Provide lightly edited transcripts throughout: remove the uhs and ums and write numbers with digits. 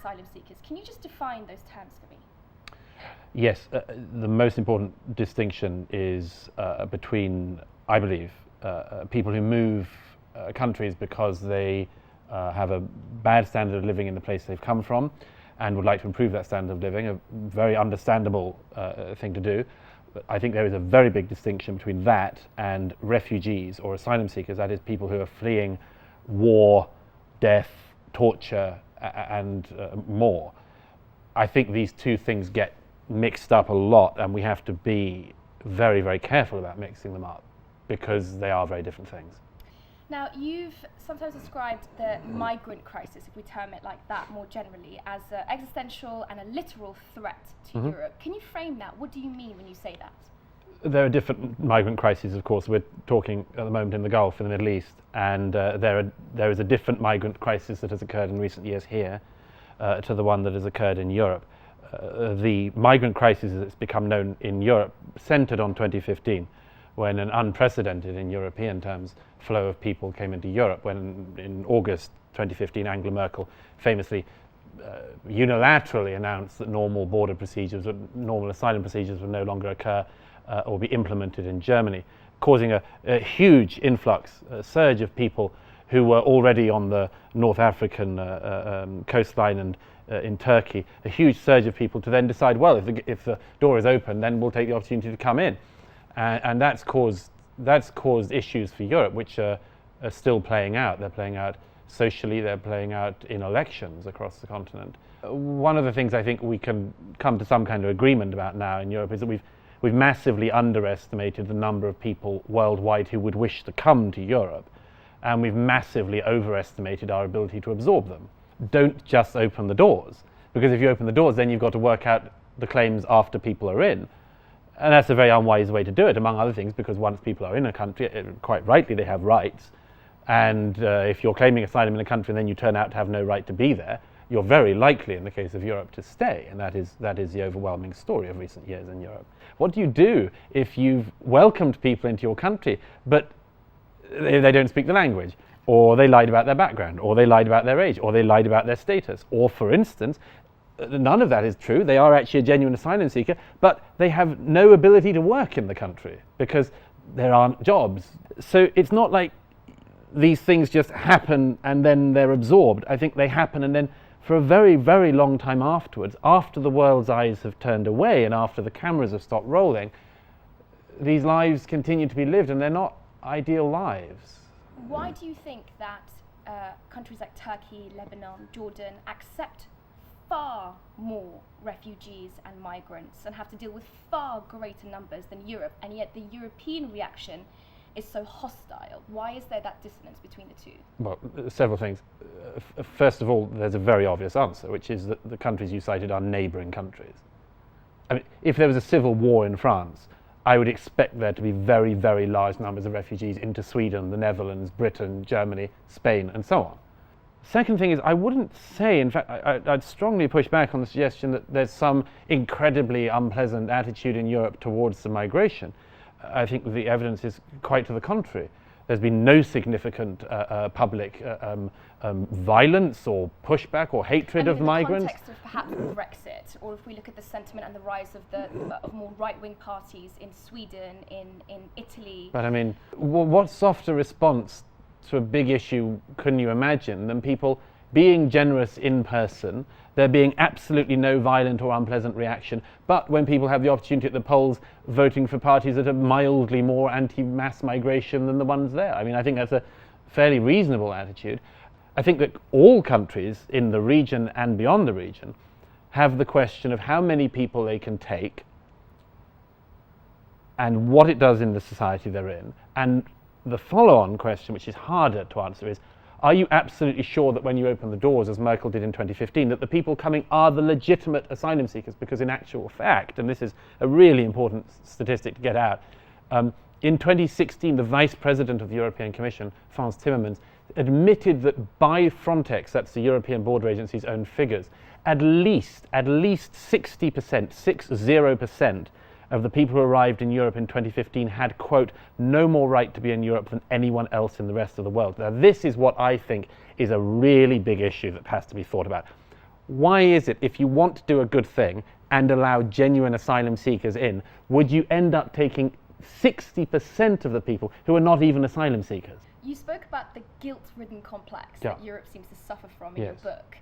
asylum seekers. Can you just define those terms for me? Yes, the most important distinction is between, I believe, people who move countries because they have a bad standard of living in the place they've come from and would like to improve that standard of living, a very understandable thing to do. But I think there is a very big distinction between that and refugees or asylum seekers, that is people who are fleeing war, death, torture and more. I think these two things get mixed up a lot, and we have to be very, very careful about mixing them up because they are very different things. Now, you've sometimes described the migrant crisis, if we term it like that more generally, as an existential and a literal threat to Europe. Can you frame that? What do you mean when you say that? There are different migrant crises, of course. We're talking at the moment in the Gulf, in the Middle East, and there is a different migrant crisis that has occurred in recent years here to the one that has occurred in Europe. The migrant crisis, as it's become known in Europe, centered on 2015, when an unprecedented, in European terms, flow of people came into Europe, when in August 2015 Angela Merkel famously unilaterally announced that normal border procedures, normal asylum procedures would no longer occur or be implemented in Germany, causing a huge influx, a surge of people who were already on the North African coastline and in Turkey, a huge surge of people to then decide, well, if the door is open, then we'll take the opportunity to come in. And that's caused issues for Europe, which are still playing out. They're playing out socially, they're playing out in elections across the continent. One of the things I think we can come to some kind of agreement about now in Europe is that we've massively underestimated the number of people worldwide who would wish to come to Europe, and we've massively overestimated our ability to absorb them. Don't just open the doors, because if you open the doors, then you've got to work out the claims after people are in. And that's a very unwise way to do it, among other things, because once people are in a country, quite rightly they have rights. And if you're claiming asylum in a country and then you turn out to have no right to be there, you're very likely, in the case of Europe, to stay. And that is the overwhelming story of recent years in Europe. What do you do if you've welcomed people into your country, but they don't speak the language, or they lied about their background, or they lied about their age, or they lied about their status, or, for instance, none of that is true. They are actually a genuine asylum seeker, but they have no ability to work in the country because there aren't jobs. So it's not like these things just happen and then they're absorbed. I think they happen, and then for a very, very long time afterwards, after the world's eyes have turned away and after the cameras have stopped rolling, these lives continue to be lived, and they're not ideal lives. Why do you think that countries like Turkey, Lebanon, Jordan accept far more refugees and migrants and have to deal with far greater numbers than Europe, and yet the European reaction is so hostile? Why is there that dissonance between the two? Well, several things. First of all, there's a very obvious answer, which is that the countries you cited are neighbouring countries. I mean, if there was a civil war in France, I would expect there to be very, very large numbers of refugees into Sweden, the Netherlands, Britain, Germany, Spain, and so on. Second thing is, I wouldn't say, in fact, I'd strongly push back on the suggestion that there's some incredibly unpleasant attitude in Europe towards the migration. I think the evidence is quite to the contrary. There's been no significant public violence or pushback or hatred of migrants. In the context of perhaps Brexit, or if we look at the sentiment and the rise of more right-wing parties in Sweden, in Italy. But I mean, what softer response to a big issue couldn't you imagine than people being generous in person, there being absolutely no violent or unpleasant reaction, but when people have the opportunity at the polls, voting for parties that are mildly more anti-mass migration than the ones there. I mean, I think that's a fairly reasonable attitude. I think that all countries in the region and beyond the region have the question of how many people they can take and what it does in the society they're in. And the follow-on question, which is harder to answer, is, are you absolutely sure that when you open the doors, as Merkel did in 2015, that the people coming are the legitimate asylum seekers? Because in actual fact, and this is a really important statistic to get out, in 2016, the Vice President of the European Commission, Frans Timmermans, admitted that by Frontex, that's the European Border Agency's own figures, at least 60%, 60%, of the people who arrived in Europe in 2015 had, quote, no more right to be in Europe than anyone else in the rest of the world. Now, this is what I think is a really big issue that has to be thought about. why is it, if you want to do a good thing and allow genuine asylum seekers in, would you end up taking 60% of the people who are not even asylum seekers? You spoke about the guilt-ridden complex Yeah. that Europe seems to suffer from in Yes. your book.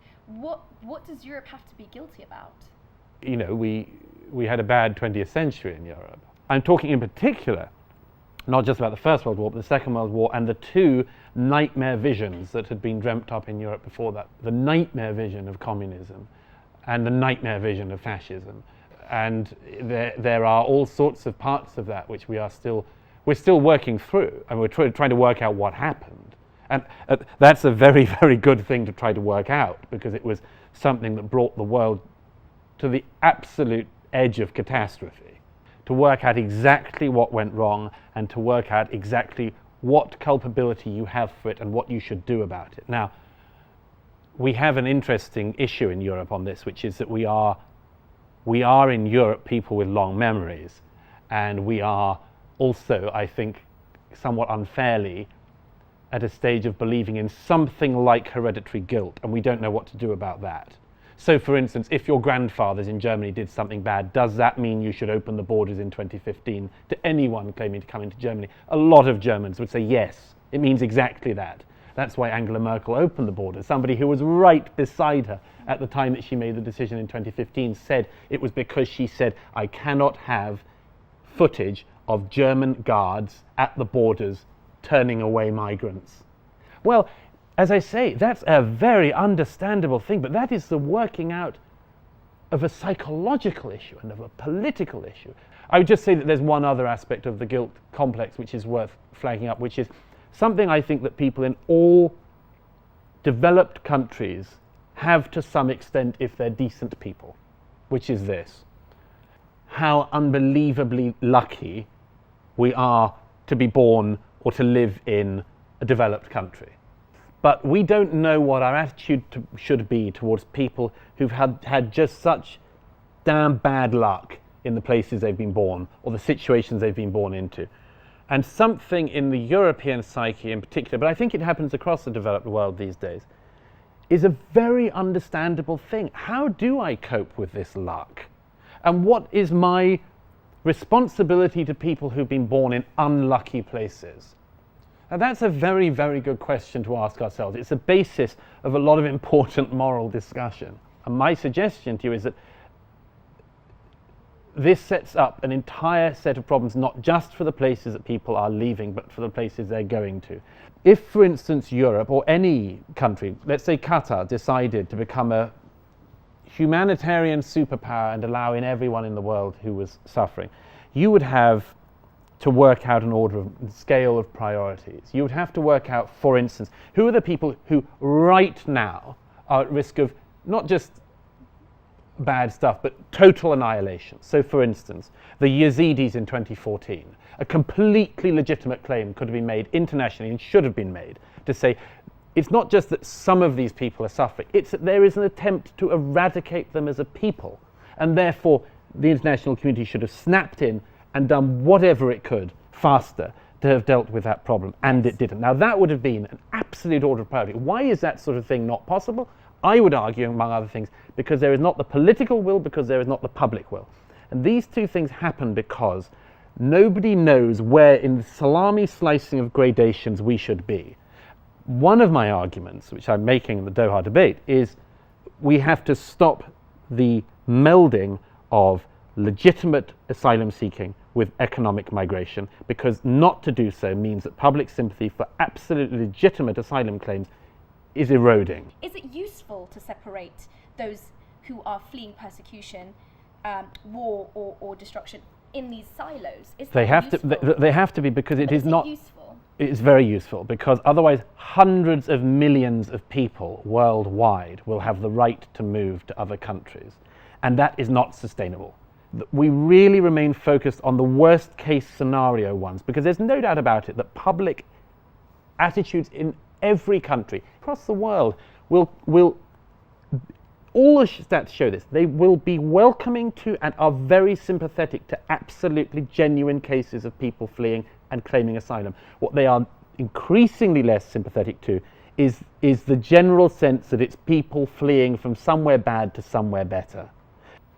What does Europe have to be guilty about? You know, we had a bad 20th century in Europe. I'm talking in particular not just about the First World War, but the Second World War and the two nightmare visions that had been dreamt up in Europe before that. The nightmare vision of communism and the nightmare vision of fascism. And there are all sorts of parts of that which we're still working through, and we're trying to work out what happened. And that's a very, very good thing to try to work out, because it was something that brought the world to the absolute edge of catastrophe. To work out exactly what went wrong and to work out exactly what culpability you have for it and what you should do about it. Now, we have an interesting issue in Europe on this, which is that we are in Europe people with long memories, and we are also, I think, somewhat unfairly at a stage of believing in something like hereditary guilt, and we don't know what to do about that. So, for instance, if your grandfathers in Germany did something bad, does that mean you should open the borders in 2015 to anyone claiming to come into Germany? A lot of Germans would say yes, it means exactly that. That's why Angela Merkel opened the borders. Somebody who was right beside her at the time that she made the decision in 2015 said it was because she said, I cannot have footage of German guards at the borders turning away migrants. Well, as I say, that's a very understandable thing, but that is the working out of a psychological issue and of a political issue. I would just say that there's one other aspect of the guilt complex which is worth flagging up, which is something I think that people in all developed countries have to some extent if they're decent people, which is this: how unbelievably lucky we are to be born or to live in a developed country. But we don't know what our attitude should be towards people who've had just such damn bad luck in the places they've been born or the situations they've been born into. And something in the European psyche in particular, but I think it happens across the developed world these days, is a very understandable thing. How do I cope with this luck? And what is my responsibility to people who've been born in unlucky places? Now that's a very, very good question to ask ourselves. It's the basis of a lot of important moral discussion. And my suggestion to you is that this sets up an entire set of problems, not just for the places that people are leaving, but for the places they're going to. If, for instance, Europe or any country, let's say Qatar, decided to become a humanitarian superpower and allow in everyone in the world who was suffering, you would have to work out an order of scale of priorities. You would have to work out, for instance, who are the people who right now are at risk of not just bad stuff, but total annihilation. So, for instance, the Yazidis in 2014, a completely legitimate claim could have been made internationally and should have been made to say it's not just that some of these people are suffering, it's that there is an attempt to eradicate them as a people, and therefore the international community should have snapped in and done whatever it could faster to have dealt with that problem, and it didn't. Now that would have been an absolute order of priority. Why is that sort of thing not possible? I would argue, among other things, because there is not the political will, because there is not the public will. And these two things happen because nobody knows where in the salami slicing of gradations we should be. One of my arguments, which I'm making in the Doha debate, is we have to stop the melding of legitimate asylum seeking with economic migration, because not to do so means that public sympathy for absolutely legitimate asylum claims is eroding. Is it useful to separate those who are fleeing persecution, war or destruction in these silos? They have to be, because it is not useful. It's very useful, because otherwise hundreds of millions of people worldwide will have the right to move to other countries, and that is not sustainable. We really remain focused on the worst case scenario ones, because there's no doubt about it that public attitudes in every country across the world will all the stats show this. They will be welcoming to and are very sympathetic to absolutely genuine cases of people fleeing and claiming asylum. What they are increasingly less sympathetic to is the general sense that it's people fleeing from somewhere bad to somewhere better.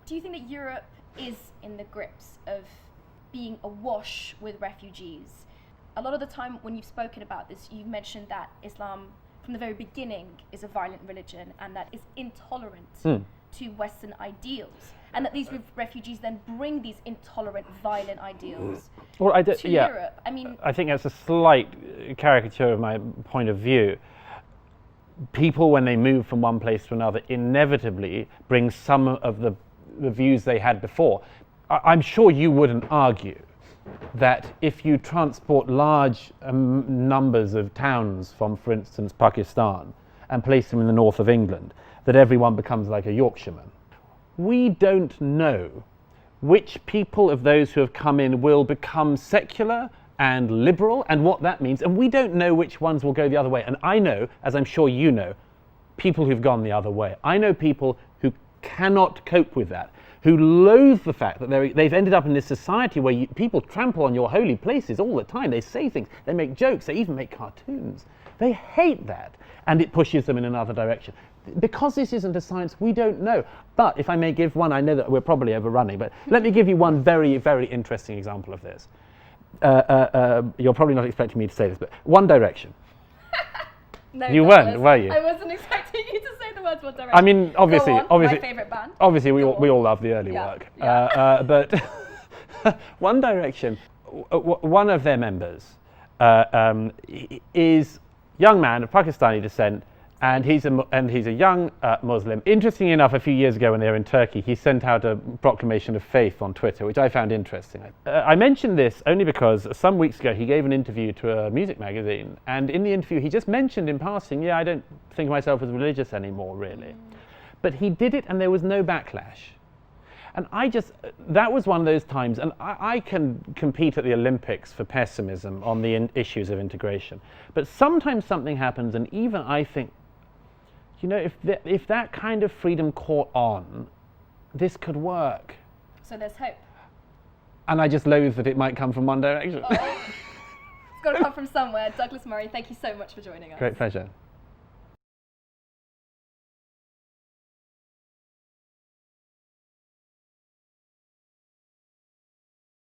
Do you think that Europe is in the grips of being awash with refugees? A lot of the time when you've spoken about this, you've mentioned that Islam from the very beginning is a violent religion and that is intolerant to Western ideals, and that these refugees then bring these intolerant, violent ideals to Europe. I mean, I think that's a slight caricature of my point of view. People, when they move from one place to another, inevitably bring some of the views they had before. I'm sure you wouldn't argue that if you transport large numbers of towns from, for instance, Pakistan and place them in the north of England, that everyone becomes like a Yorkshireman. We don't know which people of those who have come in will become secular and liberal and what that means, and we don't know which ones will go the other way. And I know, as I'm sure you know, people who've gone the other way. I know people who cannot cope with that, who loathe the fact that they've ended up in this society where people trample on your holy places all the time. They say things, they make jokes, they even make cartoons. They hate that, and it pushes them in another direction. Because this isn't a science, we don't know. But if I may give one, I know that we're probably overrunning, but let me give you one very, very interesting example of this. You're probably not expecting me to say this, but One Direction. No, you weren't, were you? I wasn't expecting you to say the words One Direction. I mean, obviously, my favourite band. Obviously, we all love the early work. Yeah. But One Direction, one of their members is a young man of Pakistani descent, and he's a young Muslim. Interestingly enough, a few years ago when they were in Turkey, he sent out a proclamation of faith on Twitter, which I found interesting. I mentioned this only because some weeks ago he gave an interview to a music magazine, and in the interview he just mentioned in passing, I don't think of myself as religious anymore, really. But he did it and there was no backlash. And that was one of those times, and I can compete at the Olympics for pessimism on the issues of integration. But sometimes something happens, and even I think, if that kind of freedom caught on, this could work. So there's hope. And I just loathe that it might come from One Direction. It's got to come from somewhere. Douglas Murray, thank you so much for joining us. Great pleasure.